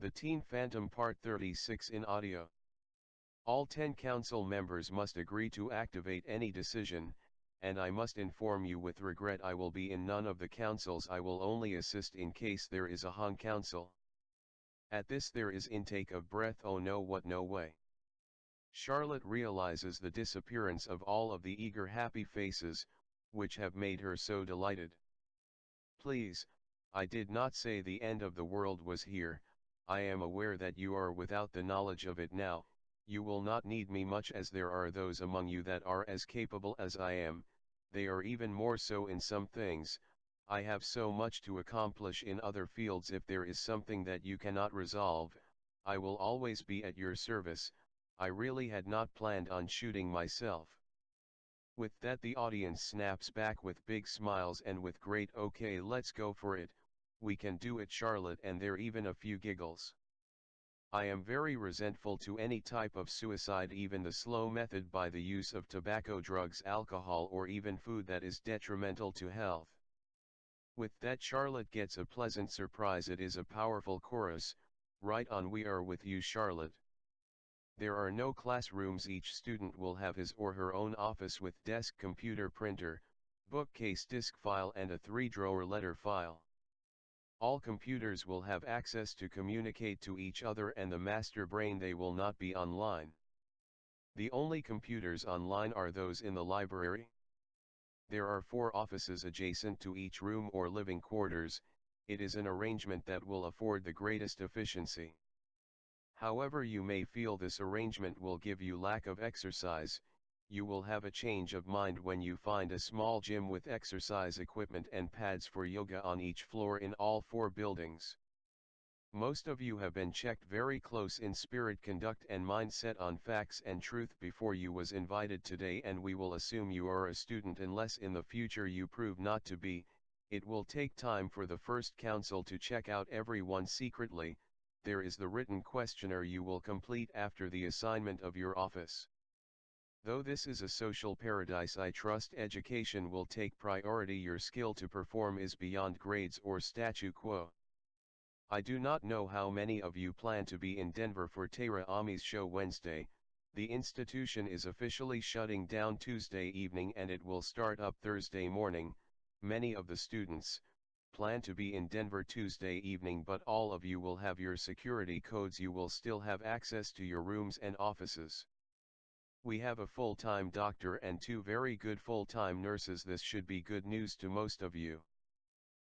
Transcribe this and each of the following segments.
The Teen Phantom Part 36 in audio. All 10 council members must agree to activate any decision, and I must inform you with regret I will be in none of the councils. I will only assist in case there is a hung council. At this there is intake of breath. Oh no, what, no way. Charlotte realizes the disappearance of all of the eager happy faces, which have made her so delighted. Please, I did not say the end of the world was here. I am aware that you are without the knowledge of it now. You will not need me much, as there are those among you that are as capable as I am. They are even more so in some things. I have so much to accomplish in other fields. If there is something that you cannot resolve, I will always be at your service. I really had not planned on shooting myself. With that the audience snaps back with big smiles and with great "Okay, let's go for it, we can do it, Charlotte," and there even a few giggles. I am very resentful to any type of suicide, even the slow method by the use of tobacco, drugs, alcohol, or even food that is detrimental to health. With that Charlotte gets a pleasant surprise. It is a powerful chorus. Right on, we are with you, Charlotte. There are no classrooms. Each student will have his or her own office with desk, computer, printer, bookcase, disk file, and a 3-drawer letter file. All computers will have access to communicate to each other and the master brain. They will not be online. The only computers online are those in the library. There are 4 offices adjacent to each room or living quarters. It is an arrangement that will afford the greatest efficiency. However, you may feel this arrangement will give you lack of exercise. You will have a change of mind when you find a small gym with exercise equipment and pads for yoga on each floor in all 4 buildings. Most of you have been checked very close in spirit, conduct, and mindset on facts and truth before you was invited today, and we will assume you are a student unless in the future you prove not to be. It will take time for the first council to check out everyone secretly. There is the written questionnaire you will complete after the assignment of your office. Though this is a social paradise, I trust education will take priority. Your skill to perform is beyond grades or statu quo. I do not know how many of you plan to be in Denver for Tara Ami's show Wednesday. The institution is officially shutting down Tuesday evening and it will start up Thursday morning. Many of the students plan to be in Denver Tuesday evening, but all of you will have your security codes. You will still have access to your rooms and offices. We have a full-time doctor and 2 very good full-time nurses. This should be good news to most of you.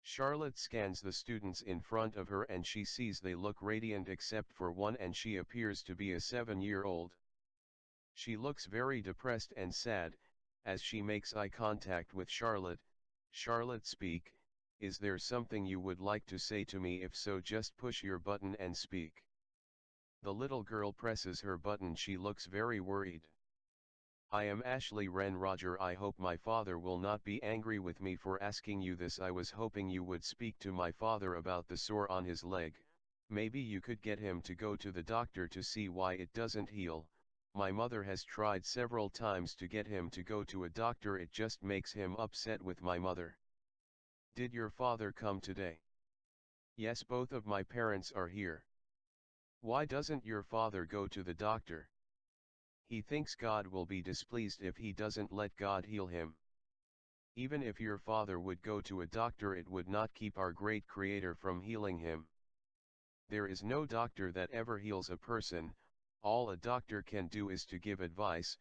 Charlotte scans the students in front of her and she sees they look radiant except for one, and she appears to be a 7-year-old. She looks very depressed and sad. As she makes eye contact with Charlotte, "Charlotte, speak. Is there something you would like to say to me? If so, just push your button and speak." The little girl presses her button. She looks very worried. "I am Ashley Wren. Roger, I hope my father will not be angry with me for asking you this. I was hoping you would speak to my father about the sore on his leg. Maybe you could get him to go to the doctor to see why it doesn't heal. My mother has tried several times to get him to go to a doctor. It just makes him upset with my mother." "Did your father come today?" "Yes, both of my parents are here." "Why doesn't your father go to the doctor?" "He thinks God will be displeased if he doesn't let God heal him." "Even if your father would go to a doctor, it would not keep our great Creator from healing him. There is no doctor that ever heals a person. All a doctor can do is to give advice,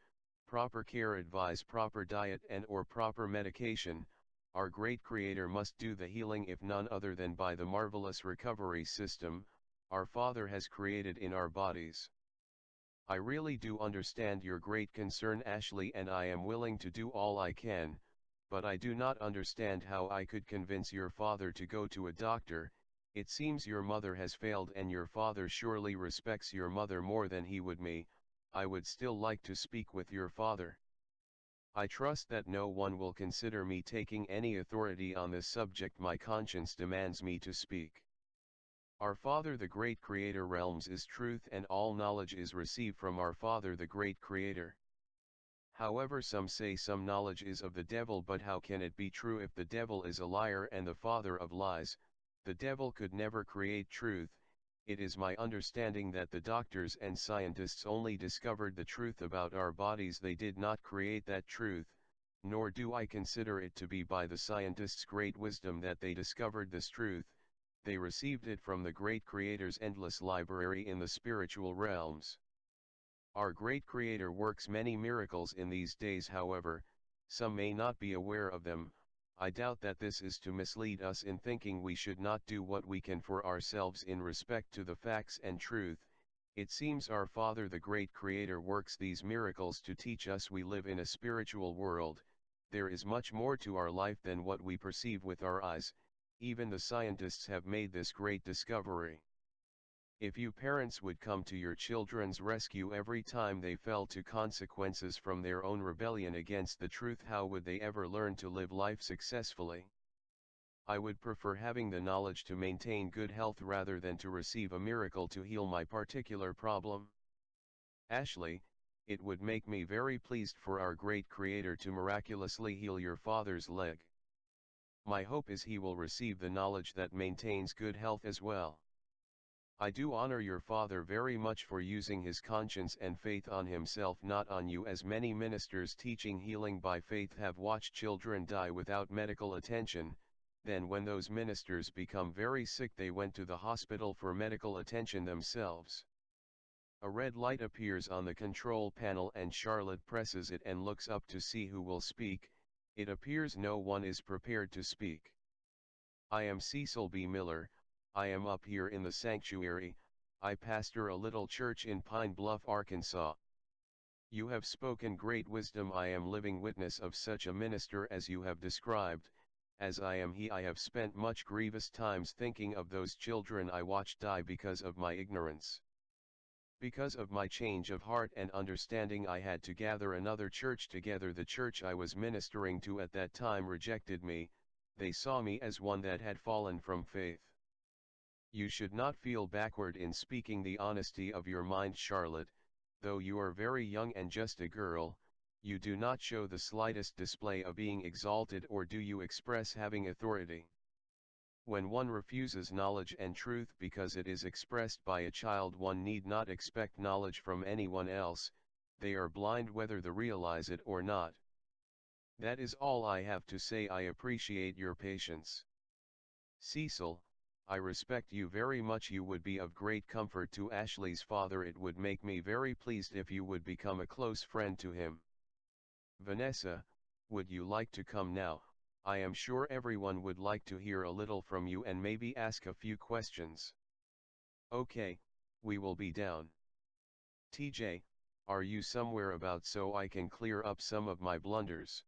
proper care, advise proper diet and or proper medication. Our great Creator must do the healing, if none other than by the marvelous recovery system our Father has created in our bodies." "I really do understand your great concern, Ashley, and I am willing to do all I can, but I do not understand how I could convince your father to go to a doctor. It seems your mother has failed, and your father surely respects your mother more than he would me. I would still like to speak with your father. I trust that no one will consider me taking any authority on this subject. My conscience demands me to speak. Our Father the great Creator realms is truth, and all knowledge is received from our Father the great Creator. However, some say some knowledge is of the devil, but how can it be true if the devil is a liar and the father of lies? The devil could never create truth. it is my understanding that the doctors and scientists only discovered the truth about our bodies. They did not create that truth, nor do I consider it to be by the scientists' great wisdom that they discovered this truth. They received it from the great Creator's endless library in the spiritual realms. Our great Creator works many miracles in these days. However, some may not be aware of them. I doubt that this is to mislead us in thinking we should not do what we can for ourselves in respect to the facts and truth. It seems our Father the great Creator works these miracles to teach us we live in a spiritual world. There is much more to our life than what we perceive with our eyes. Even the scientists have made this great discovery. If you parents would come to your children's rescue every time they fell to consequences from their own rebellion against the truth, how would they ever learn to live life successfully? I would prefer having the knowledge to maintain good health rather than to receive a miracle to heal my particular problem. Ashley, it would make me very pleased for our great Creator to miraculously heal your father's leg. My hope is he will receive the knowledge that maintains good health as well. I do honor your father very much for using his conscience and faith on himself, not on you, as many ministers teaching healing by faith have watched children die without medical attention. Then when those ministers become very sick, they went to the hospital for medical attention themselves. A red light appears on the control panel and Charlotte presses it and looks up to see who will speak. It appears no one is prepared to speak. I am Cecil B. Miller. I am up here in the sanctuary. I pastor a little church in Pine Bluff, Arkansas. You have spoken great wisdom. I am living witness of such a minister as you have described. As I am he, I have spent much grievous times thinking of those children I watched die because of my ignorance. Because of my change of heart and understanding, I had to gather another church together. The church I was ministering to at that time rejected me. They saw me as one that had fallen from faith. You should not feel backward in speaking the honesty of your mind, Charlotte. Though you are very young and just a girl, you do not show the slightest display of being exalted, or do you express having authority. When one refuses knowledge and truth because it is expressed by a child, one need not expect knowledge from anyone else. They are blind whether they realize it or not. That is all I have to say. I appreciate your patience. Cecil, I respect you very much. You would be of great comfort to Ashley's father. It would make me very pleased if you would become a close friend to him. Vanessa, would you like to come now? I am sure everyone would like to hear a little from you and maybe ask a few questions. Okay, we will be down. TJ, are you somewhere about so I can clear up some of my blunders?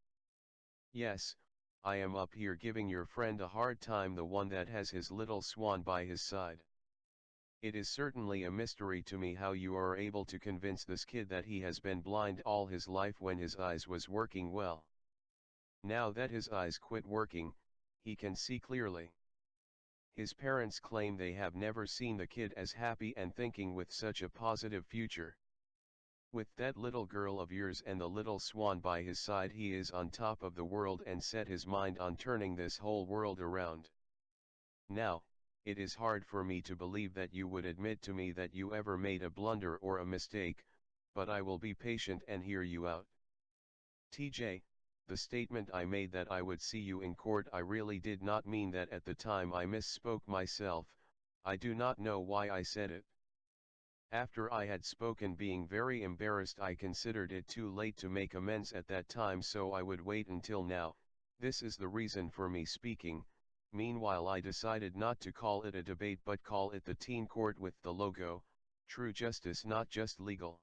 Yes, I am up here giving your friend a hard time, the one that has his little swan by his side. It is certainly a mystery to me how you are able to convince this kid that he has been blind all his life when his eyes was working well. Now that his eyes quit working, he can see clearly. His parents claim they have never seen the kid as happy and thinking with such a positive future. With that little girl of yours and the little swan by his side, he is on top of the world and set his mind on turning this whole world around. Now, it is hard for me to believe that you would admit to me that you ever made a blunder or a mistake, but I will be patient and hear you out. TJ, the statement I made that I would see you in court, I really did not mean that at the time. I misspoke myself. I do not know why I said it. After I had spoken, being very embarrassed, I considered it too late to make amends at that time, so I would wait until now. This is the reason for me speaking. Meanwhile, I decided not to call it a debate but call it the teen court with the logo, True Justice, not just legal.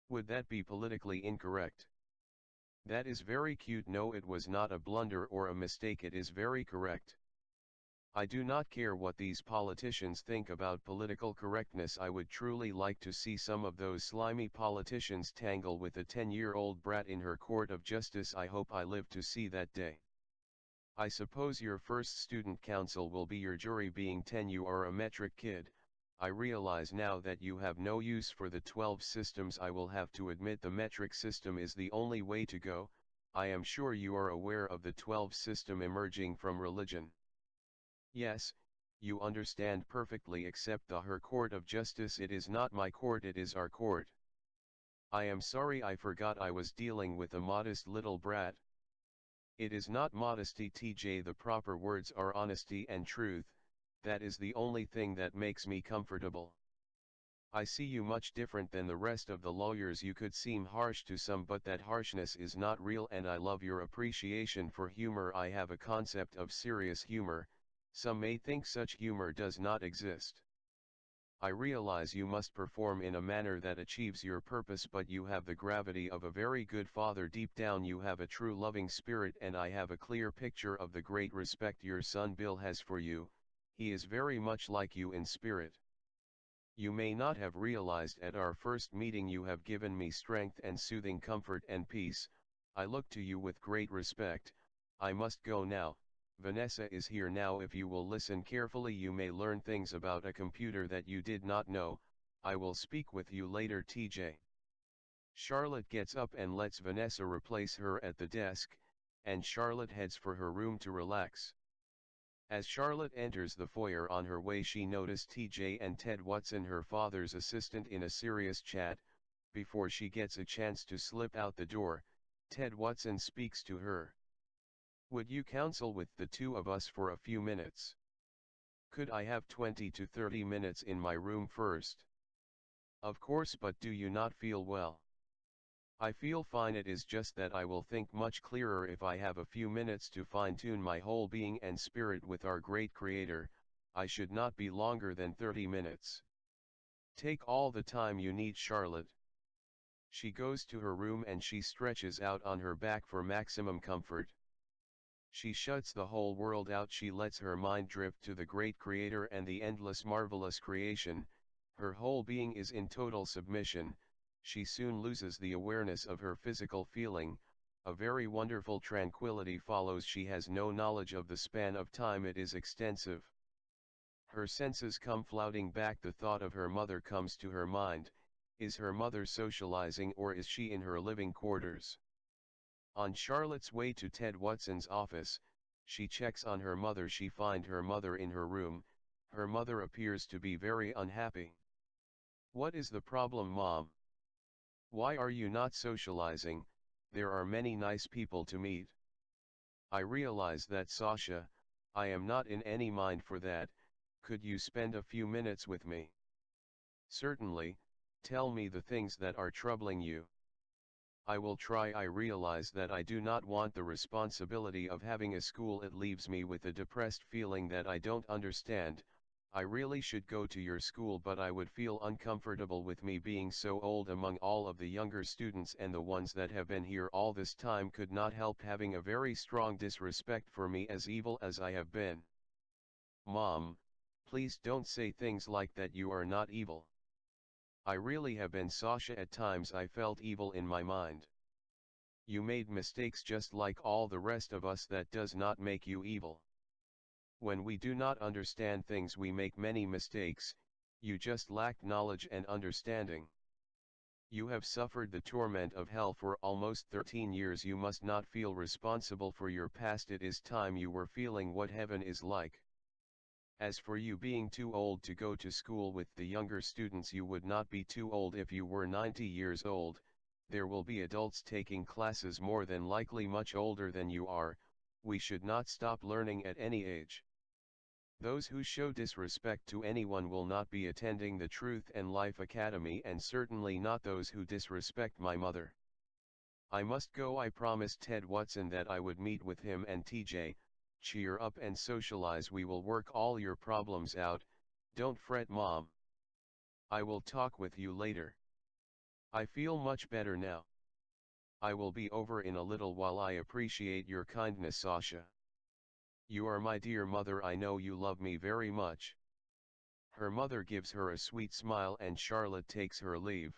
Would that be politically incorrect? That is very cute. No, it was not a blunder or a mistake. It is very correct. I do not care what these politicians think about political correctness. I would truly like to see some of those slimy politicians tangle with a 10-year-old brat in her court of justice. I hope I live to see that day. I suppose your first student council will be your jury. Being 10, you are a metric kid. I realize now that you have no use for the 12 systems. I will have to admit the metric system is the only way to go. I am sure you are aware of the 12 system emerging from religion. Yes, You understand perfectly, except her court of justice. It is not my court, it is our court. I am sorry, I forgot I was dealing with a modest little brat. It is not modesty, TJ, the proper words are honesty and truth. That is the only thing that makes me comfortable. I see you much different than the rest of the lawyers. You could seem harsh to some, but that harshness is not real, and I love your appreciation for humor. I have a concept of serious humor. Some may think such humor does not exist. I realize you must perform in a manner that achieves your purpose, but you have the gravity of a very good father. Deep down you have a true loving spirit, and I have a clear picture of the great respect your son Bill has for you. He is very much like you in spirit. You may not have realized at our first meeting you have given me strength and soothing comfort and peace. I look to you with great respect. I must go now. Vanessa is here now. If you will listen carefully, you may learn things about a computer that you did not know. I will speak with you later, TJ. Charlotte gets up and lets Vanessa replace her at the desk, and Charlotte heads for her room to relax. As Charlotte enters the foyer on her way, she noticed TJ and Ted Watson, her father's assistant, in a serious chat. Before she gets a chance to slip out the door, Ted Watson speaks to her. Would you counsel with the two of us for a few minutes? Could I have 20 to 30 minutes in my room first? Of course, but do you not feel well? I feel fine. It is just that I will think much clearer if I have a few minutes to fine-tune my whole being and spirit with our great Creator. I should not be longer than 30 minutes. Take all the time you need, Charlotte. She goes to her room and she stretches out on her back for maximum comfort. She shuts the whole world out. She lets her mind drift to the great Creator and the endless marvelous creation. Her whole being is in total submission. She soon loses the awareness of her physical feeling. A very wonderful tranquility follows. She has no knowledge of the span of time, it is extensive. Her senses come floating back. The thought of her mother comes to her mind. Is her mother socializing, or is she in her living quarters? On Charlotte's way to Ted Watson's office, she checks on her mother. She finds her mother in her room. Her mother appears to be very unhappy. What is the problem, Mom? Why are you not socializing? There are many nice people to meet. I realize that, Sasha. I am not in any mind for that. Could you spend a few minutes with me? Certainly. Tell me the things that are troubling you. I will try. I realize that I do not want the responsibility of having a school. It leaves me with a depressed feeling that I don't understand. I really should go to your school, but I would feel uncomfortable with me being so old among all of the younger students, and the ones that have been here all this time could not help having a very strong disrespect for me, as evil as I have been. Mom, please don't say things like that. You are not evil. I really have been, Sasha. At times I felt evil in my mind. You made mistakes just like all the rest of us. That does not make you evil. When we do not understand things, we make many mistakes. You just lacked knowledge and understanding. You have suffered the torment of hell for almost 13 years. You must not feel responsible for your past. It is time you were feeling what heaven is like. As for you being too old to go to school with the younger students, you would not be too old if you were 90 years old. There will be adults taking classes more than likely much older than you are. We should not stop learning at any age. Those who show disrespect to anyone will not be attending the Truth and Life Academy, and certainly not those who disrespect my mother. I must go. I promised Ted Watson that I would meet with him and TJ. Cheer up and socialize. We will work all your problems out. Don't fret, Mom. I will talk with you later. I feel much better now. I will be over in a little while. I appreciate your kindness, Sasha. You are my dear mother. I know you love me very much. Her mother gives her a sweet smile and Charlotte takes her leave.